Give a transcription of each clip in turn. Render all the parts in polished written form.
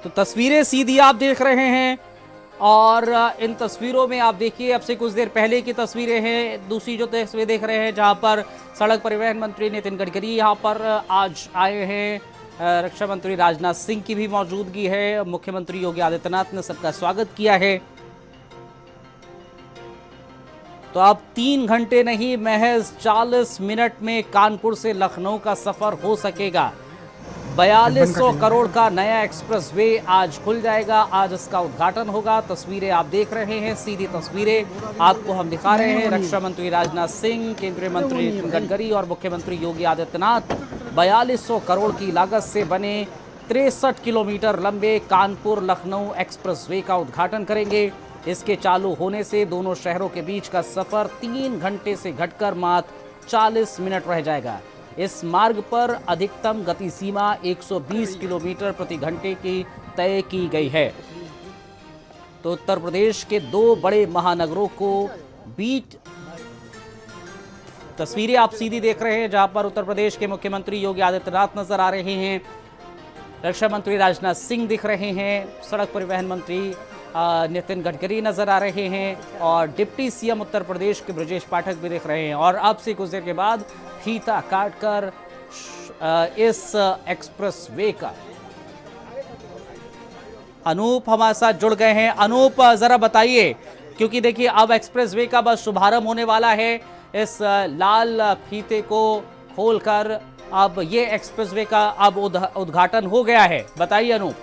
तो तस्वीरें सीधी आप देख रहे हैं और इन तस्वीरों में आप देखिए अब से कुछ देर पहले की तस्वीरें हैं। दूसरी जो तस्वीर देख रहे हैं जहां पर सड़क परिवहन मंत्री नितिन गडकरी यहां पर आज आए हैं। रक्षा मंत्री राजनाथ सिंह की भी मौजूदगी है। मुख्यमंत्री योगी आदित्यनाथ ने सबका स्वागत किया है। तो अब 3 घंटे नहीं महज 40 मिनट में कानपुर से लखनऊ का सफर हो सकेगा। 4200 करोड़ का नया एक्सप्रेसवे आज खुल जाएगा। आज इसका उद्घाटन होगा। तस्वीरें आप देख रहे हैं, सीधी तस्वीरें आपको हम दिखा रहे हैं। रक्षा मंत्री राजनाथ सिंह, केंद्रीय मंत्री नितिन गडकरी और मुख्यमंत्री योगी आदित्यनाथ 4200 करोड़ की लागत से बने 63 किलोमीटर लंबे कानपुर लखनऊ एक्सप्रेसवे का उद्घाटन करेंगे। इसके चालू होने से दोनों शहरों के बीच का सफर 3 घंटे से घटकर मात्र 40 मिनट रह जाएगा। इस मार्ग पर अधिकतम गति सीमा 120 किलोमीटर प्रति घंटे की तय की गई है। तो उत्तर प्रदेश के 2 बड़े महानगरों को बीच तस्वीरें आप सीधी देख रहे हैं जहां पर उत्तर प्रदेश के मुख्यमंत्री योगी आदित्यनाथ नजर आ रहे हैं, रक्षा मंत्री राजनाथ सिंह दिख रहे हैं, सड़क परिवहन मंत्री नितिन गडकरी नजर आ रहे हैं और डिप्टी सीएम उत्तर प्रदेश के ब्रजेश पाठक भी दिख रहे हैं। और अब से कुछ देर के बाद फीता काटकर इस एक्सप्रेस वे का अनूप हमारे साथ जुड़ गए हैं। अनूप जरा बताइए, क्योंकि देखिए अब एक्सप्रेस वे का बस शुभारंभ होने वाला है। इस लाल फीते को खोलकर अब ये एक्सप्रेस वे का अब उद्घाटन हो गया है। बताइए अनूप।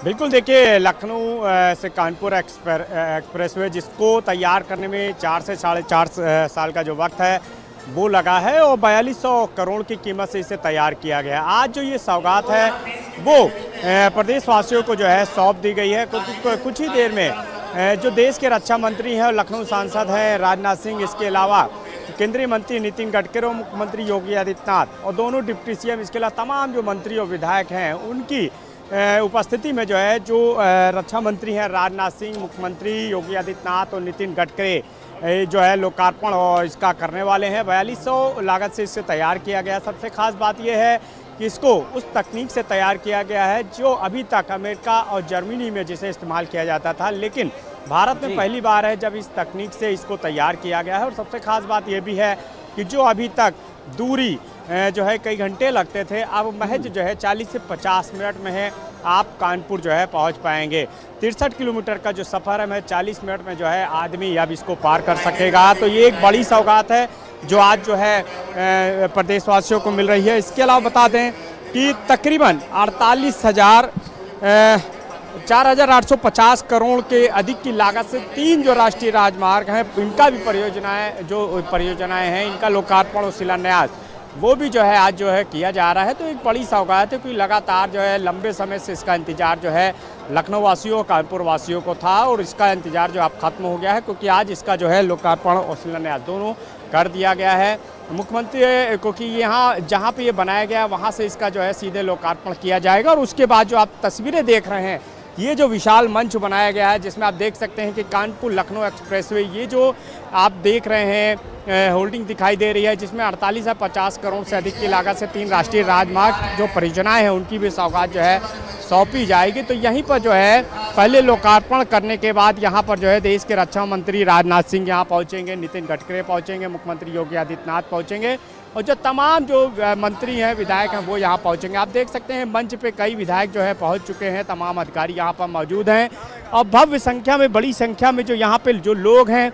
बिल्कुल, देखिए लखनऊ से कानपुर एक्सप्रेसवे जिसको तैयार करने में 4 से 4.5 साल का जो वक्त है वो लगा है और 4200 करोड़ की कीमत से इसे तैयार किया गया। आज जो ये सौगात है वो प्रदेशवासियों को जो है सौंप दी गई है, क्योंकि कुछ ही देर में जो देश के रक्षा मंत्री हैं और लखनऊ सांसद हैं राजनाथ सिंह, इसके अलावा केंद्रीय मंत्री नितिन गडकरी और मुख्यमंत्री योगी आदित्यनाथ और दोनों डिप्टी सीएम, इसके अलावा तमाम जो मंत्री और विधायक हैं उनकी उपस्थिति में जो है जो रक्षा मंत्री हैं राजनाथ सिंह, मुख्यमंत्री योगी आदित्यनाथ और नितिन गडकरी जो है लोकार्पण और इसका करने वाले हैं। 4200 लागत से इसे तैयार किया गया। सबसे खास बात यह है कि इसको उस तकनीक से तैयार किया गया है जो अभी तक अमेरिका और जर्मनी में जिसे इस्तेमाल किया जाता था, लेकिन भारत में पहली बार है जब इस तकनीक से इसको तैयार किया गया है। और सबसे खास बात यह भी है कि जो अभी तक दूरी जो है कई घंटे लगते थे, अब महज जो है 40 से 50 मिनट में है आप कानपुर जो है पहुंच पाएंगे। 63 किलोमीटर का जो सफ़र है मैं 40 मिनट में जो है आदमी अब इसको पार कर सकेगा। तो ये एक बड़ी सौगात है जो आज जो है प्रदेशवासियों को मिल रही है। इसके अलावा बता दें कि तकरीबन 4,850 करोड़ के अधिक की लागत से 3 जो राष्ट्रीय राजमार्ग हैं इनका भी परियोजनाएं हैं, इनका लोकार्पण और शिलान्यास वो भी जो है आज जो है किया जा रहा है। तो एक बड़ी सौगात है, क्योंकि लगातार जो है लंबे समय से इसका इंतजार जो है लखनऊ वासियों कानपुर वासियों को था और इसका इंतजार जो अब खत्म हो गया है, क्योंकि आज इसका जो है लोकार्पण और शिलान्यास दोनों कर दिया गया है। मुख्यमंत्री क्योंकि यहाँ जहाँ पे ये बनाया गया वहाँ से इसका जो है सीधे लोकार्पण किया जाएगा। और उसके बाद जो आप तस्वीरें देख रहे हैं, ये जो विशाल मंच बनाया गया है जिसमें आप देख सकते हैं कि कानपुर लखनऊ एक्सप्रेसवे, ये जो आप देख रहे हैं होल्डिंग दिखाई दे रही है जिसमें 48 से 50 करोड़ से अधिक की लागत से 3 राष्ट्रीय राजमार्ग जो परियोजनाएं हैं उनकी भी सौगात जो है सौंपी जाएगी। तो यहीं पर जो है पहले लोकार्पण करने के बाद यहाँ पर जो है देश के रक्षा मंत्री राजनाथ सिंह यहाँ पहुँचेंगे, नितिन गडकरी पहुँचेंगे, मुख्यमंत्री योगी आदित्यनाथ पहुँचेंगे और जो तमाम जो मंत्री हैं विधायक हैं वो यहाँ पहुँचेंगे। आप देख सकते हैं मंच पे कई विधायक जो है पहुँच चुके हैं, तमाम अधिकारी यहाँ पर मौजूद हैं और भव्य संख्या में, बड़ी संख्या में जो यहाँ पे जो लोग हैं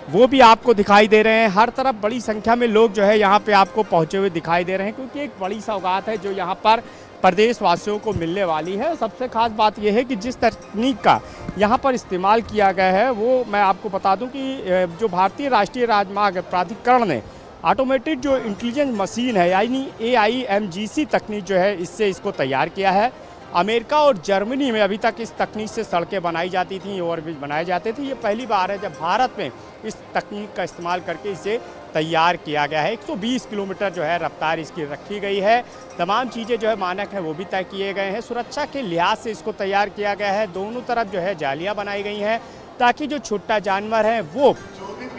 वो भी आपको दिखाई दे रहे हैं। हर तरफ बड़ी संख्या में लोग जो है यहाँ पे आपको पहुँचे हुए दिखाई दे रहे हैं, क्योंकि एक बड़ी सौगात है जो यहाँ पर प्रदेशवासियों को मिलने वाली है। सबसे खास बात यह है कि जिस तकनीक का यहाँ पर इस्तेमाल किया गया है वो मैं आपको बता दूं कि जो भारतीय राष्ट्रीय राजमार्ग प्राधिकरण ने ऑटोमेटेड जो इंटेलिजेंस मशीन है यानी AIMGC तकनीक जो है इससे इसको तैयार किया है। अमेरिका और जर्मनी में अभी तक इस तकनीक से सड़कें बनाई जाती थी, ओवरब्रिज बनाए जाते थे। ये पहली बार है जब भारत में इस तकनीक का इस्तेमाल करके इसे तैयार किया गया है। 120 किलोमीटर जो है रफ्तार इसकी रखी गई है। तमाम चीज़ें जो है मानक हैं वो भी तय किए गए हैं। सुरक्षा के लिहाज से इसको तैयार किया गया है। दोनों तरफ जो है जालियाँ बनाई गई हैं ताकि जो छोटा जानवर है वो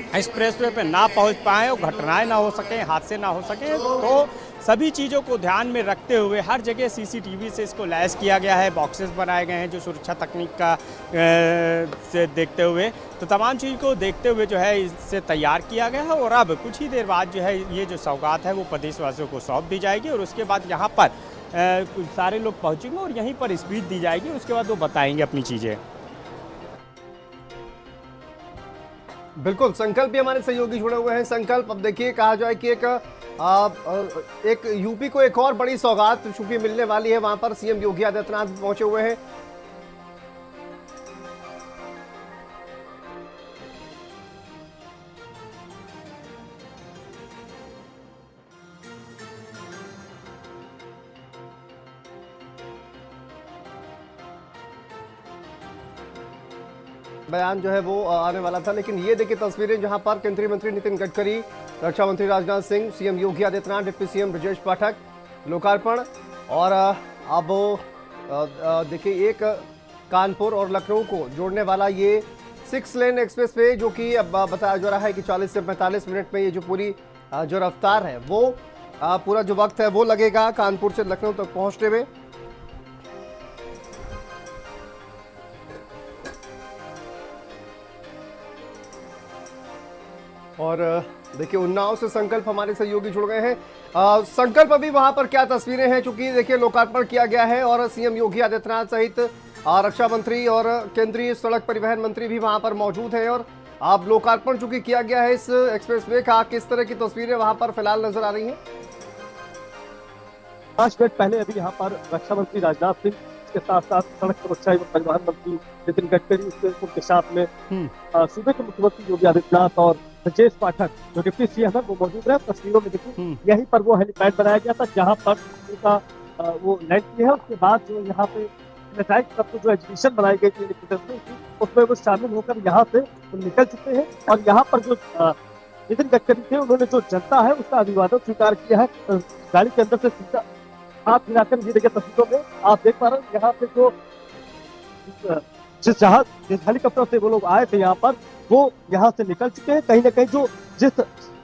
एक्सप्रेसवे पे ना पहुंच पाएँ और घटनाएं ना हो सकें, हादसे ना हो सकें। तो सभी चीज़ों को ध्यान में रखते हुए हर जगह सीसीटीवी से इसको लैस किया गया है, बॉक्सेस बनाए गए हैं जो सुरक्षा तकनीक का से देखते हुए, तो तमाम चीज़ को देखते हुए जो है इससे तैयार किया गया है। और अब कुछ ही देर बाद जो है ये जो सौगात है वो प्रदेशवासियों को सौंप दी जाएगी और उसके बाद यहाँ पर सारे लोग पहुँचेंगे और यहीं पर स्पीच दी जाएगी, उसके बाद वो बताएंगे अपनी चीज़ें। बिल्कुल, संकल्प भी हमारे सहयोगी जुड़े हुए हैं। संकल्प, अब देखिए कहा जाए कि एक यूपी को एक और बड़ी सौगात चूंकि मिलने वाली है, वहां पर सीएम योगी आदित्यनाथ पहुंचे हुए हैं। बयान जो है वो आने वाला था, लेकिन ये देखिए तस्वीरें जहां पर केंद्रीय मंत्री नितिन गडकरी, रक्षा मंत्री Rajnath Singh, CM Yogi Adityanath, deputy CM Brajesh Pathak लोकार्पण। और अब देखिए एक कानपुर और लखनऊ को जोड़ने वाला ये 6 लेन एक्सप्रेस वे, जो कि अब बताया जा रहा है कि 40 से 45 मिनट में ये जो पूरी जो रफ्तार है वो पूरा जो वक्त है वो लगेगा कानपुर से लखनऊ तक पहुंचने में। और देखिए उन्नाव से संकल्प हमारे सहयोगी जुड़ गए हैं। संकल्प, अभी वहां पर क्या तस्वीरें हैं, चूंकि देखिए लोकार्पण किया गया है और सीएम योगी आदित्यनाथ सहित रक्षा मंत्री और केंद्रीय सड़क परिवहन मंत्री भी वहां पर मौजूद हैं और अब लोकार्पण चूंकि किया गया है इस एक्सप्रेसवे का, किस तरह की तस्वीरें वहां पर फिलहाल नजर आ रही हैं? 5 मिनट पहले अभी यहाँ पर रक्षा मंत्री राजनाथ सिंह, इसके साथ साथ सड़क सुरक्षा एवं परिवहन मंत्री नितिन गडकरी, उसके साथ में सूबे के मुख्यमंत्री योगी आदित्यनाथ और ब्रजेश पाठक जो डिप्टी सीएम है वो मौजूद रहे। तस्वीरों में देखिए यहीं पर वो हेलीपैड बनाया गया था जहां पर उनका वो लैंड किया है। उसके बाद जो यहाँ पे जो एग्जीबिशन बनाई गई थी उसमें वो शामिल होकर यहाँ से निकल चुके हैं। और यहाँ पर जो नितिन गडकरी थे उन्होंने जो जनता है उसका अभिवादन स्वीकार किया है। गाड़ी के अंदर से सीधा हाथ मिलाकर ये देखिए तस्वीरों में आप देख पा रहे हैं यहाँ पे जो जिस हेलीकॉप्टर से वो लोग आए थे यहाँ पर वो यहाँ से निकल चुके हैं। कहीं ना कहीं जो जिस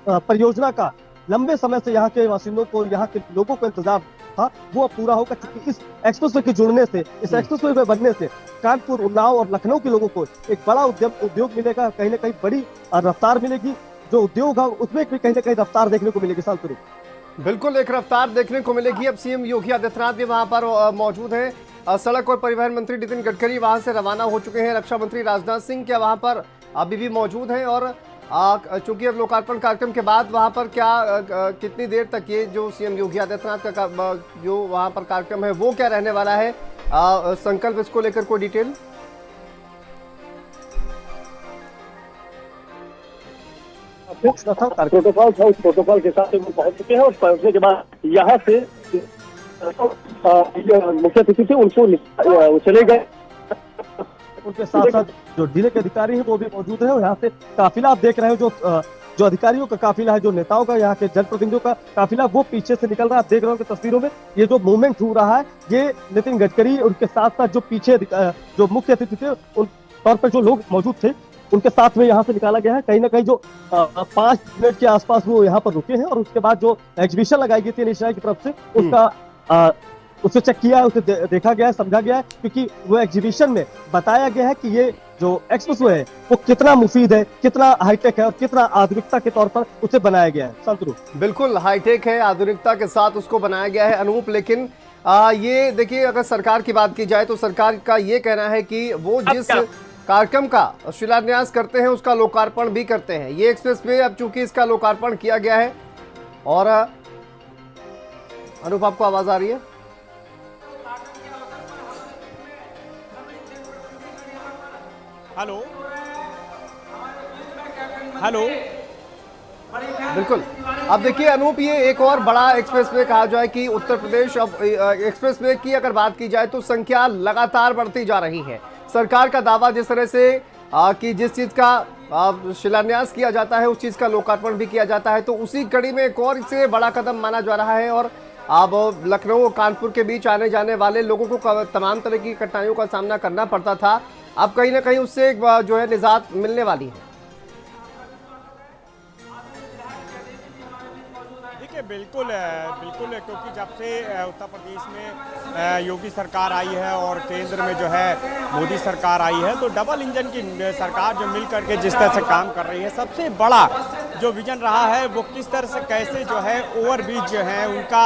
परियोजना का लंबे समय से यहाँ के बासिंदों को, यहाँ के लोगों को इंतजार था वो अब पूरा होगा, क्योंकि इस एक्सप्रेसवे के जुड़ने से, इस एक्सप्रेसवे में बनने से कानपुर, उन्नाव और लखनऊ के लोगों को एक बड़ा उद्योग मिलेगा, कहीं ना कहीं बड़ी रफ्तार मिलेगी। जो उद्योग है उसमें भी कहीं ना कहीं रफ्तार देखने को मिलेगी। साल बिल्कुल एक रफ्तार देखने को मिलेगी। अब सीएम योगी आदित्यनाथ भी वहां पर मौजूद हैं। सड़क और परिवहन मंत्री नितिन गडकरी वहां से रवाना हो चुके हैं। रक्षा मंत्री राजनाथ सिंह क्या वहां पर अभी भी मौजूद हैं? और चूंकि अब लोकार्पण कार्यक्रम के बाद वहां पर क्या कितनी देर तक ये जो सीएम योगी आदित्यनाथ का जो वहां पर कार्यक्रम है वो क्या रहने वाला है? संकल्प, इसको लेकर कोई डिटेल? प्रोटोकॉल था, उस प्रोटोकॉल के साथ वो पहुंच चुके हैं और पहुंचने के बाद यहाँ से मुख्य अतिथि थे उनको चले गए। उनके साथ साथ जो जिले के अधिकारी हैं वो भी मौजूद है और यहाँ से काफिला आप देख रहे हो, जो अधिकारियों का काफिला है, जो नेताओं का, यहाँ के जनप्रतिनिधियों का काफिला वो पीछे से निकल रहा है। आप देख रहे हो तस्वीरों में ये जो मूवमेंट हो रहा है ये नितिन गडकरी उनके साथ साथ जो पीछे जो मुख्य अतिथि थे उन तौर पर जो लोग मौजूद थे उनके साथ में यहाँ से निकाला गया है। कहीं ना कहीं जो 5 मिनट के आसपास वो यहाँ पर रुके हैं और उसके बाद जो एग्जीबिशन लगाई गई थी नेशनल की तरफ से उसका उसे चेक किया है, उसे देखा गया है, समझा गया है, क्योंकि वो एग्जीबिशन में बताया गया है कि ये जो एक्सप्रेसवे है वो कितना मुफीद है, कितना हाईटेक है और कितना आधुनिकता के तौर पर उसे बनाया गया है। संतरू बिल्कुल हाईटेक है, आधुनिकता के साथ उसको बनाया गया है अनूप। लेकिन ये देखिए अगर सरकार की बात की जाए तो सरकार का ये कहना है कि वो जिस कार्यक्रम का शिलान्यास करते हैं उसका लोकार्पण भी करते हैं। ये एक्सप्रेसवे अब चूंकि इसका लोकार्पण किया गया है और अनूप आपको आवाज आ रही है? हेलो हेलो बिल्कुल। अब देखिए अनूप, ये एक और बड़ा एक्सप्रेसवे कहा जाए कि उत्तर प्रदेश, अब एक्सप्रेसवे की अगर बात की जाए तो संख्या लगातार बढ़ती जा रही है। सरकार का दावा जिस तरह से कि जिस चीज का शिलान्यास किया जाता है उस चीज का लोकार्पण भी किया जाता है, तो उसी कड़ी में एक और इससे बड़ा कदम माना जा रहा है। और अब लखनऊ और कानपुर के बीच आने जाने वाले लोगों को तमाम तरह की कठिनाइयों का सामना करना पड़ता था, अब कहीं ना कहीं उससे जो है निजात मिलने वाली है। देखिए बिल्कुल बिल्कुल, क्योंकि जब से उत्तर प्रदेश में योगी सरकार आई है और केंद्र में जो है मोदी सरकार आई है, तो डबल इंजन की सरकार जो मिल करके जिस तरह से काम कर रही है, सबसे बड़ा जो विजन रहा है वो किस तरह से कैसे जो है ओवरब्रिज जो है उनका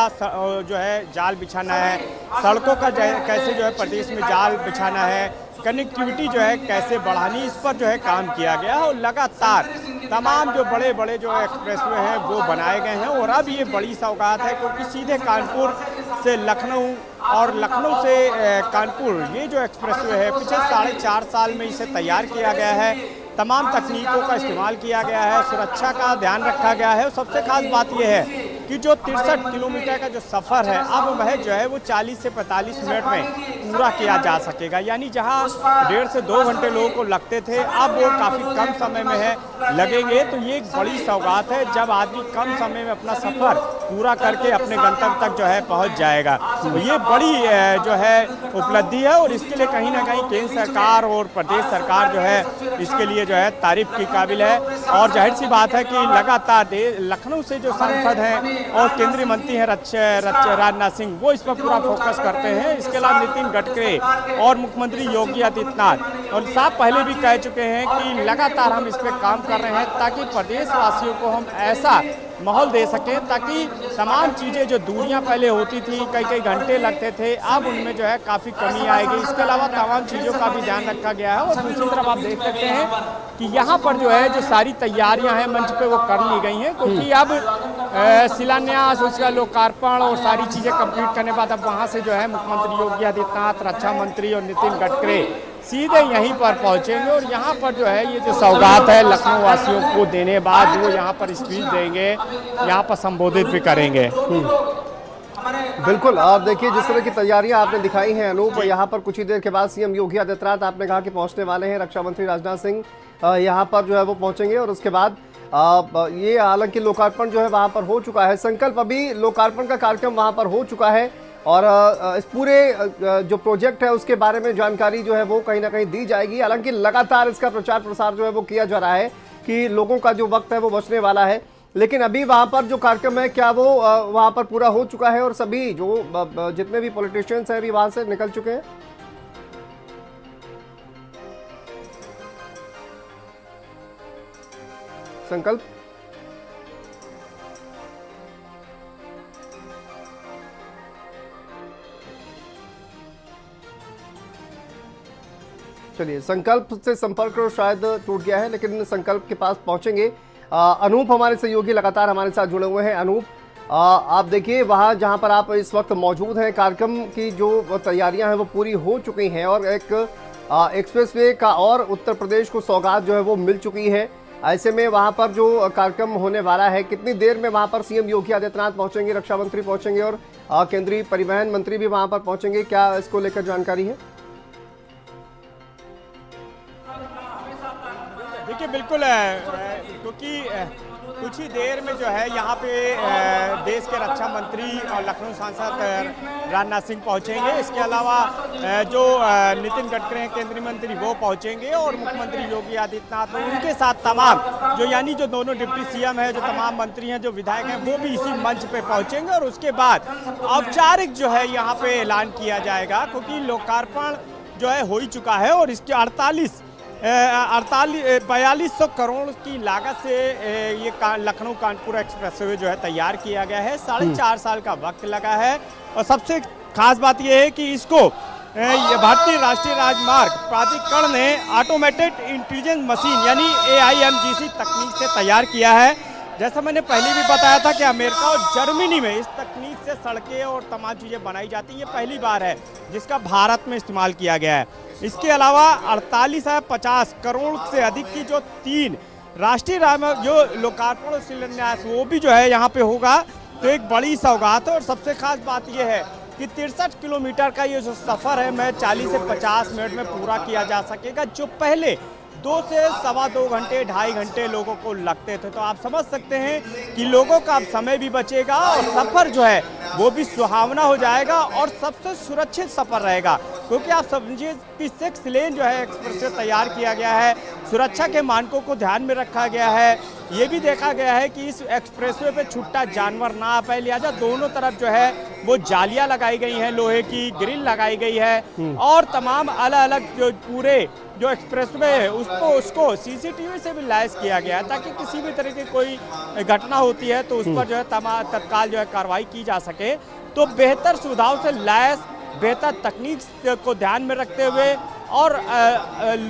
जो है जाल बिछाना है, सड़कों का कैसे जो है प्रदेश में जाल बिछाना है, कनेक्टिविटी जो है कैसे बढ़ानी, इस पर जो है काम किया गया है। और लगातार तमाम जो बड़े बड़े जो एक्सप्रेसवे हैं वो बनाए गए हैं। और अब ये बड़ी सौगात है क्योंकि सीधे कानपुर से लखनऊ और लखनऊ से कानपुर ये जो एक्सप्रेसवे है पिछले 4.5 साल में इसे तैयार किया गया है, तमाम तकनीकों का इस्तेमाल किया गया है, सुरक्षा का ध्यान रखा गया है। और सबसे खास बात यह है कि जो 63 किलोमीटर का जो सफ़र है अब वह जो है वो 40 से 45 मिनट में पूरा किया जा सकेगा। यानी जहां 1.5 से 2 घंटे लोगों को लगते थे अब वो काफ़ी कम समय में है लगेंगे। तो ये एक बड़ी सौगात है जब आदमी कम समय में अपना सफ़र पूरा करके अपने गंतव्य तक जो है पहुंच जाएगा। तो ये बड़ी जो है उपलब्धि है और इसके लिए कहीं ना कहीं केंद्र सरकार और प्रदेश सरकार जो है इसके लिए जो है तारीफ की काबिल है। और जाहिर सी बात है कि लगातार लखनऊ से जो सांसद हैं और केंद्रीय मंत्री हैं राजनाथ सिंह वो इस पर पूरा फोकस करते हैं। इसके अलावा नितिन गडकरी और मुख्यमंत्री योगी आदित्यनाथ और साहब पहले भी कह चुके हैं कि लगातार हम इस पर काम कर रहे हैं ताकि प्रदेशवासियों को हम ऐसा माहौल दे सकें ताकि तमाम चीज़ें जो दूरियां पहले होती थी कई घंटे लगते थे अब उनमें जो है काफ़ी कमी आएगी। इसके अलावा तमाम चीज़ों का भी ध्यान रखा गया है। और दूसरी तरफ आप देख सकते हैं कि यहाँ पर जो है जो सारी तैयारियां हैं मंच पे वो कर ली गई हैं क्योंकि अब शिलान्यास उसका लोकार्पण और सारी चीज़ें कंप्लीट करने के बाद अब वहाँ से जो है मुख्यमंत्री योगी आदित्यनाथ, रक्षा मंत्री और नितिन गडकरी सीधे यहीं पर पहुंचेंगे। और यहाँ पर जो है ये जो सौगात है लखनऊ वासियों को देने बाद वो यहाँ पर स्पीच देंगे, यहाँ पर संबोधित भी करेंगे। बिल्कुल, आप देखिए जिस तरह की तैयारियां आपने दिखाई हैं अनूप, यहाँ पर कुछ ही देर के बाद सीएम योगी आदित्यनाथ आपने कहा कि पहुंचने वाले हैं, रक्षा मंत्री राजनाथ सिंह यहाँ पर जो है वो पहुंचेंगे और उसके बाद ये हालांकि लोकार्पण जो है वहाँ पर हो चुका है, संकल्प अभी लोकार्पण का कार्यक्रम वहाँ पर हो चुका है और इस पूरे जो प्रोजेक्ट है उसके बारे में जानकारी जो है वो कहीं ना कहीं दी जाएगी। हालांकि लगातार इसका प्रचार प्रसार जो है वो किया जा रहा है कि लोगों का जो वक्त है वो बचने वाला है, लेकिन अभी वहाँ पर जो कार्यक्रम है क्या वो वहाँ पर पूरा हो चुका है और सभी जो जितने भी पॉलिटिशियंस हैं अभी वहाँ से निकल चुके हैं? संकल्प चलिए, संकल्प से संपर्क शायद टूट गया है लेकिन संकल्प के पास पहुंचेंगे। अनूप हमारे सहयोगी लगातार हमारे साथ जुड़े हुए हैं। अनूप, आप देखिए वहां जहां पर आप इस वक्त मौजूद हैं कार्यक्रम की जो तैयारियां हैं वो पूरी हो चुकी हैं और एक एक्सप्रेसवे का और उत्तर प्रदेश को सौगात जो है वो मिल चुकी है। ऐसे में वहां पर जो कार्यक्रम होने वाला है कितनी देर में वहां पर सीएम योगी आदित्यनाथ पहुंचेंगे, रक्षा मंत्री पहुंचेंगे और केंद्रीय परिवहन मंत्री भी वहां पर पहुंचेंगे, क्या इसको लेकर जानकारी है? देखिए बिल्कुल क्योंकि कुछ ही देर में जो है यहाँ पे देश के रक्षा मंत्री और लखनऊ सांसद राजनाथ सिंह पहुँचेंगे। इसके अलावा जो नितिन गडकरी हैं केंद्रीय मंत्री वो पहुँचेंगे और मुख्यमंत्री योगी आदित्यनाथ उनके साथ तमाम जो यानी जो दोनों डिप्टी सीएम है, जो तमाम मंत्री हैं, जो विधायक हैं वो भी इसी मंच पे पहुँचेंगे। और उसके बाद औपचारिक जो है यहाँ पे ऐलान किया जाएगा क्योंकि लोकार्पण जो है हो ही चुका है और इसके 4200 करोड़ की लागत से ये लखनऊ कानपुर एक्सप्रेसवे जो है तैयार किया गया है। 4.5 साल का वक्त लगा है और सबसे खास बात यह है कि इसको भारतीय राष्ट्रीय राजमार्ग प्राधिकरण ने ऑटोमेटेड इंटेलिजेंस मशीन यानी AIMGC तकनीक से तैयार किया है। जैसा मैंने पहले भी बताया था कि अमेरिका और जर्मनी में इस तकनीक से सड़कें और तमाम चीज़ें बनाई जाती हैं, ये पहली बार है जिसका भारत में इस्तेमाल किया गया है। इसके अलावा 4850 करोड़ से अधिक की जो 3 राष्ट्रीय राजमार्ग जो लोकार्पण और शिलान्यास वो भी जो है यहाँ पे होगा, तो एक बड़ी सौगात है। और सबसे खास बात ये है कि 63 किलोमीटर का ये जो सफ़र है मैं 40 से 50 मिनट में पूरा किया जा सकेगा, जो पहले 2 से सवा 2 घंटे 2.5 घंटे लोगों को लगते थे। तो आप समझ सकते हैं कि लोगों का अब समय भी बचेगा और सफ़र जो है वो भी सुहावना हो जाएगा और सबसे सुरक्षित सफ़र रहेगा क्योंकि आप समझिए कि 6 लेन जो है एक्सप्रेसवे तैयार किया गया है, सुरक्षा के मानकों को ध्यान में रखा गया है। ये भी देखा गया है कि इस एक्सप्रेसवे पे छुट्टा जानवर ना आ पाए, लिहाजा दोनों तरफ जो है वो जालियां लगाई गई हैं, लोहे की ग्रिल लगाई गई है और तमाम अलग अलग जो पूरे जो एक्सप्रेसवे है उसको सीसीटीवी से भी लैस किया गया है, ताकि किसी भी तरह की कोई घटना होती है तो उस पर जो है तत्काल जो है कार्रवाई की जा सके। तो बेहतर सुविधाओं से लैस, बेहतर तकनीक को ध्यान में रखते हुए और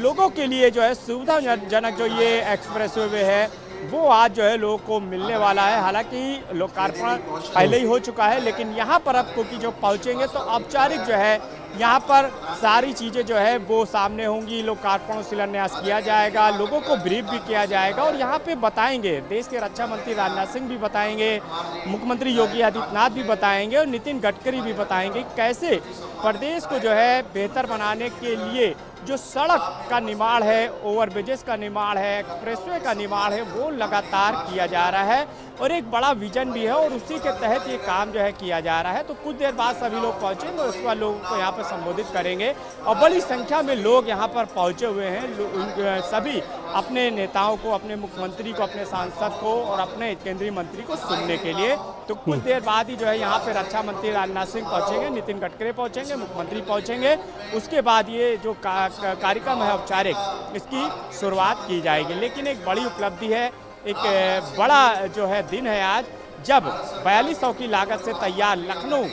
लोगों के लिए जो है सुविधाजनक जो ये एक्सप्रेसवे है वो आज जो है लोगों को मिलने वाला है। हालांकि लोकार्पण पहले ही हो चुका है, लेकिन यहाँ पर अब क्योंकि जो पहुँचेंगे तो औपचारिक जो है यहाँ पर सारी चीज़ें जो है वो सामने होंगी, लोकार्पण शिलान्यास किया जाएगा, लोगों को ब्रीफ भी किया जाएगा और यहाँ पे बताएंगे, देश के रक्षा मंत्री राजनाथ सिंह भी बताएंगे, मुख्यमंत्री योगी आदित्यनाथ भी बताएंगे और नितिन गडकरी भी बताएंगे कैसे प्रदेश को जो है बेहतर बनाने के लिए जो सड़क का निर्माण है, ओवरब्रिजेस का निर्माण है, एक्सप्रेसवे का निर्माण है, वो लगातार किया जा रहा है और एक बड़ा विजन भी है और उसी के तहत ये काम जो है किया जा रहा है। तो कुछ देर बाद सभी लोग पहुंचेंगे और उसके बाद लोगों को यहाँ पर संबोधित करेंगे और बड़ी संख्या में लोग यहाँ पर पहुंचे हुए हैं, सभी अपने नेताओं को, अपने मुख्यमंत्री को, अपने सांसद को और अपने केंद्रीय मंत्री को सुनने के लिए। तो कुछ देर बाद ही जो है यहाँ पे रक्षा मंत्री राजनाथ सिंह पहुँचेंगे, नितिन गडकरी पहुँचेंगे, मुख्यमंत्री पहुँचेंगे, उसके बाद ये जो कार्यक्रम है औपचारिक इसकी शुरुआत की जाएगी। लेकिन एक बड़ी उपलब्धि है, एक बड़ा जो है दिन है आज, जब 4200 की लागत से तैयार लखनऊ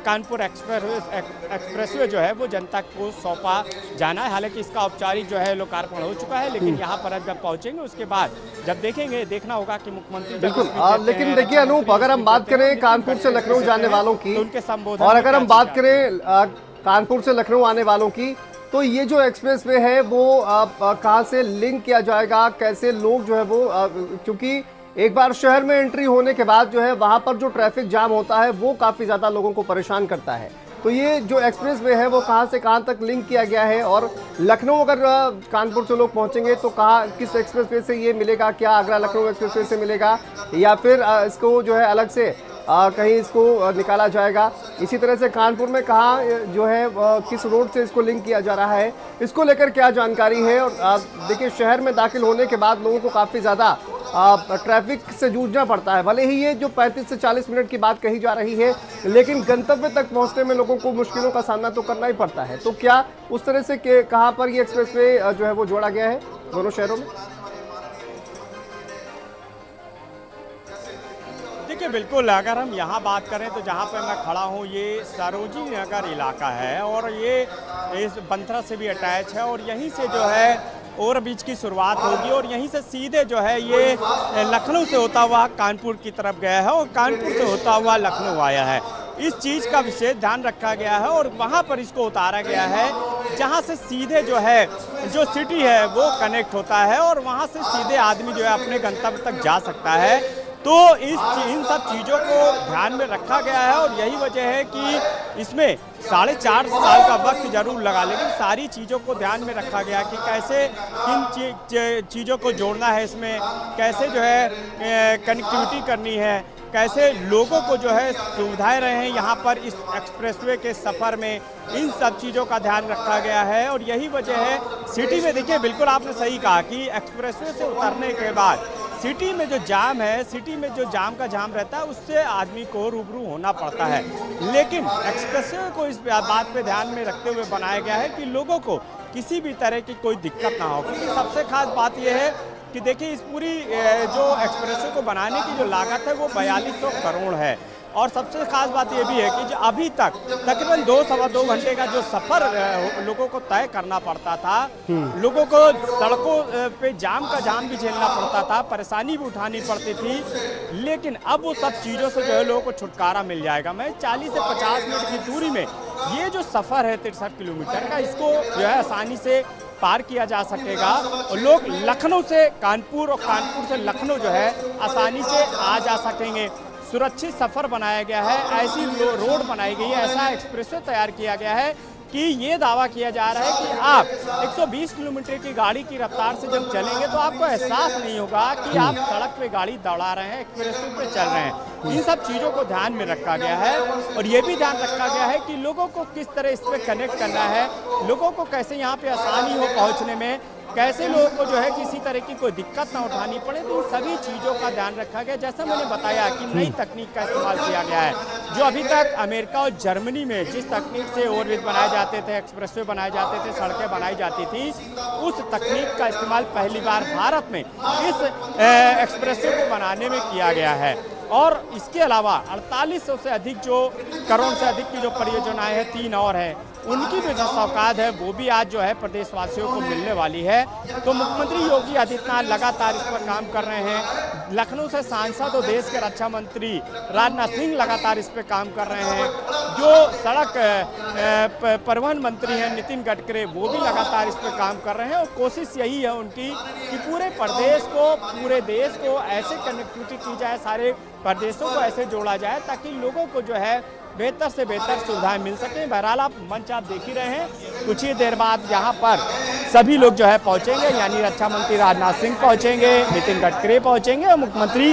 कानपुर एक्सप्रेसवे जो है वो जनता को सौंपा जाना है। हालांकि इसका औपचारिक जो है लोकार्पण हो चुका है, लेकिन यहाँ पर जब पहुँचेंगे उसके बाद जब देखेंगे, देखना होगा कि मुख्यमंत्री बिल्कुल। लेकिन देखिए अनूप, अगर हम बात करें कानपुर से लखनऊ जाने वालों की उनके संबोधन और अगर हम बात करें कानपुर से लखनऊ आने वालों की, तो ये जो एक्सप्रेसवे है वो कहाँ से लिंक किया जाएगा, कैसे लोग जो है वो क्योंकि एक बार शहर में एंट्री होने के बाद जो है वहाँ पर जो ट्रैफिक जाम होता है वो काफ़ी ज़्यादा लोगों को परेशान करता है। तो ये जो एक्सप्रेसवे है वो कहाँ से कहाँ तक लिंक किया गया है और लखनऊ अगर कानपुर से लोग पहुँचेंगे तो कहाँ किस एक्सप्रेसवे से ये मिलेगा, क्या आगरा लखनऊ एक्सप्रेसवे से मिलेगा या फिर इसको जो है अलग से कहीं इसको निकाला जाएगा। इसी तरह से कानपुर में कहाँ जो है किस रोड से इसको लिंक किया जा रहा है, इसको लेकर क्या जानकारी है। और देखिए शहर में दाखिल होने के बाद लोगों को काफ़ी ज़्यादा ट्रैफिक से जूझना पड़ता है। भले ही ये जो 35 से 40 मिनट की बात कही जा रही है, लेकिन गंतव्य तक पहुंचने में लोगों को मुश्किलों का सामना तो करना ही पड़ता है। तो क्या उस तरह से कहाँ पर ये एक्सप्रेसवे जो है वो जोड़ा गया है दोनों शहरों में? देखिए बिल्कुल, अगर हम यहाँ बात करें तो जहाँ पर मैं खड़ा हूँ ये सरोजिनी नगर इलाका है और ये इस बंथरा से भी अटैच है और यहीं से जो है ओवरब्रिज की शुरुआत होगी और यहीं से सीधे जो है ये लखनऊ से होता हुआ कानपुर की तरफ गया है और कानपुर से होता हुआ लखनऊ आया है। इस चीज़ का विशेष ध्यान रखा गया है और वहाँ पर इसको उतारा गया है जहाँ से सीधे जो है जो सिटी है वो कनेक्ट होता है और वहाँ से सीधे आदमी जो है अपने गंतव्य तक जा सकता है। तो इन सब चीज़ों को ध्यान में रखा गया है और यही वजह है कि इसमें 4.5 साल का वक्त जरूर लगा, लेकिन सारी चीज़ों को ध्यान में रखा गया कि कैसे किन चीज़ों को जोड़ना है, इसमें कैसे जो है कनेक्टिविटी करनी है, कैसे लोगों को जो है सुविधाएं रहे यहाँ पर इस एक्सप्रेसवे के सफ़र में, इन सब चीज़ों का ध्यान रखा गया है। और यही वजह है सिटी में, देखिए बिल्कुल आपने सही कहा कि एक्सप्रेसवे से उतरने के बाद सिटी में जो जाम है, सिटी में जो जाम रहता है उससे आदमी को रूबरू होना पड़ता है, लेकिन एक्सप्रेसवे को इस बात पे ध्यान में रखते हुए बनाया गया है कि लोगों को किसी भी तरह की कोई दिक्कत ना हो। क्योंकि सबसे खास बात यह है कि देखिए इस पूरी जो एक्सप्रेसवे को बनाने की जो लागत है वो 4200 करोड़ है और सबसे खास बात ये भी है कि जो अभी तक तकरीबन 2-2.25 घंटे का जो सफ़र लोगों को तय करना पड़ता था, लोगों को सड़कों पे जाम भी झेलना पड़ता था, परेशानी भी उठानी पड़ती थी, लेकिन अब वो सब चीज़ों से जो है लोगों को छुटकारा मिल जाएगा। मैं 40 से 50 मिनट की दूरी में ये जो सफ़र है 63 किलोमीटर का, इसको जो है आसानी से पार किया जा सकेगा और लोग लखनऊ से कानपुर और कानपुर से लखनऊ जो है आसानी से आ जा सकेंगे। सुरक्षित सफ़र बनाया गया है, ऐसी रोड बनाई गई है, ऐसा एक्सप्रेसवे तैयार किया गया है कि ये दावा किया जा रहा है कि आप 120 किलोमीटर की गाड़ी की रफ्तार से जब चलेंगे तो आपको एहसास नहीं होगा कि आप सड़क पे गाड़ी दौड़ा रहे हैं, एक्सप्रेसवे पे चल रहे हैं। इन सब चीज़ों को ध्यान में रखा गया है और ये भी ध्यान रखा गया है कि लोगों को किस तरह इस पर कनेक्ट करना है, लोगों को कैसे यहाँ पे आसानी हो पहुँचने में, कैसे लोगों को जो है किसी तरह की कोई दिक्कत ना उठानी पड़े, तो इन सभी चीज़ों का ध्यान रखा गया। जैसा मैंने बताया कि नई तकनीक का इस्तेमाल किया गया है, जो अभी तक अमेरिका और जर्मनी में जिस तकनीक से ओवरब्रिज बनाए जाते थे, एक्सप्रेसवे बनाए जाते थे, सड़कें बनाई जाती थी, उस तकनीक का इस्तेमाल पहली बार भारत में इस एक्सप्रेसवे को बनाने में किया गया है। और इसके अलावा 4800 से अधिक जो करोड़ से अधिक की जो परियोजनाएं हैं, 3 और हैं, उनकी भी जो सौगात है वो भी आज जो है प्रदेशवासियों को मिलने वाली है। तो मुख्यमंत्री योगी आदित्यनाथ लगातार इस पर काम कर रहे हैं। लखनऊ से सांसद और देश के रक्षा मंत्री राजनाथ सिंह लगातार इस पर काम कर रहे हैं। जो सड़क परिवहन मंत्री हैं नितिन गडकरी, वो भी लगातार इस पर काम कर रहे हैं। और कोशिश यही है उनकी कि पूरे प्रदेश को, पूरे देश को ऐसे कनेक्टिविटी की जाए, सारे प्रदेशों को ऐसे जोड़ा जाए ताकि लोगों को जो है बेहतर से बेहतर सुविधाएं मिल सकें। बहरहाल आप मंच आप देख ही रहे हैं, कुछ ही देर बाद यहाँ पर सभी लोग जो है पहुँचेंगे, यानी रक्षा मंत्री राजनाथ सिंह पहुँचेंगे, नितिन गडकरी पहुँचेंगे और मुख्यमंत्री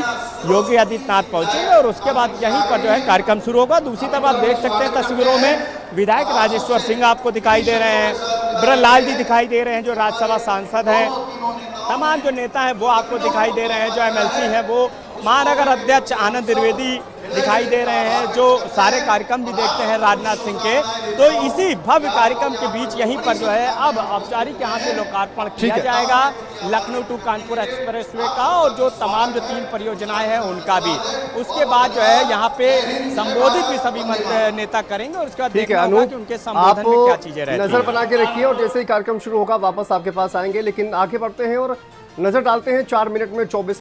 योगी आदित्यनाथ पहुँचेंगे और उसके बाद यहीं पर जो है कार्यक्रम शुरू होगा। दूसरी तरफ आप देख सकते हैं तस्वीरों में विधायक राजेश्वर सिंह आपको दिखाई दे रहे हैं, ब्रजलाल जी दिखाई दे रहे हैं जो राज्यसभा सांसद हैं, तमाम जो नेता हैं वो आपको दिखाई दे रहे हैं, जो MLC हैं वो, महानगर अध्यक्ष आनंद द्विवेदी दिखाई दे रहे हैं, जो सारे कार्यक्रम भी देखते हैं राजनाथ सिंह के। तो इसी भव्य कार्यक्रम के बीच यहीं पर जो है अब औपचारिक यहाँ से लोकार्पण किया जाएगा लखनऊ टू कानपुर एक्सप्रेसवे का, और जो तमाम जो 3 परियोजनाएं हैं उनका भी। उसके बाद जो है यहाँ पे संबोधित भी सभी नेता करेंगे और उसके बाद देखना होगा कि उनके संबोधन में क्या चीजें रहती हैं। नजर बना के रखिए और जैसे ही कार्यक्रम शुरू होगा वापस आपके पास आएंगे, लेकिन आगे बढ़ते हैं और नजर डालते हैं 4 मिनट में 24